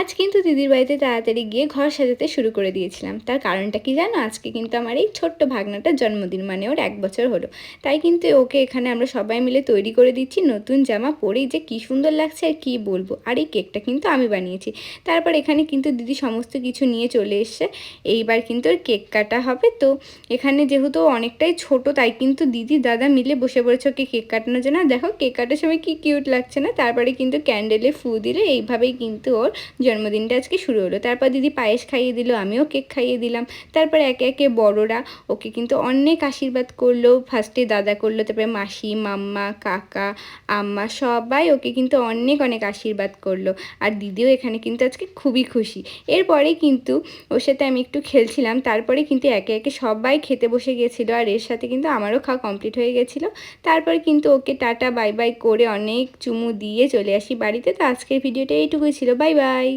আজ কিন্তু দিদির বাড়িতে তাড়াতাড়ি গিয়ে ঘর সাজাতে শুরু করে দিয়েছিলাম। তার কারণটা কি জানো? আজকে কিন্তু আমার এই ছোট্ট ভাগনাটার জন্মদিন, মানে ওর 1 বছর হলো। তাই কিন্তু ওকে এখানে আমরা সবাই মিলে তৈরি করে দিচ্ছি। নতুন জামা পরেই যে কী সুন্দর লাগছে আর কী বলবো। আর এই কেকটা কিন্তু আমি বানিয়েছি। তারপর এখানে কিন্তু দিদি সমস্ত কিছু নিয়ে চলে এসছে। এইবার কিন্তু ওর কেক কাটা হবে। তো এখানে যেহেতু অনেকটাই ছোট, তাই কিন্তু দিদি দাদা মিলে বসে পড়েছে ওকে কেক কাটানোর জন্য। দেখো কেক কাটার সময় কি কিউট লাগছে না? তারপরে কিন্তু ক্যান্ডেলে ফু দিলে এইভাবেই কিন্তু ওর জন্মদিনটা আজকে শুরু হলো। তারপর দিদি পায়েস খাইয়ে দিল, আমিও কেক খাইয়ে দিলাম। তারপর একে একে বড়রা ওকে কিন্তু অনেক আশীর্বাদ করলো। ফার্স্টে দাদা করলো, তারপরে মাসি, মাম্মা, কাকা, আম্মা সবাই ওকে কিন্তু অনেক অনেক আশীর্বাদ করলো। আর দিদিও এখানে কিন্তু আজকে খুবই খুশি। এরপরে কিন্তু ওর সাথে আমি একটু খেলছিলাম। তারপরে কিন্তু একে একে সবাই খেতে বসে গেছিলো। আর এর সাথে কিন্তু আমারও খাওয়া কমপ্লিট হয়ে গেছিলো। তারপর কিন্তু ওকে টাটা বাই বাই করে অনেক চুমু দিয়ে চলে আসি বাড়িতে। তো আজকের ভিডিওটা এইটুকুই ছিল। Bye bye.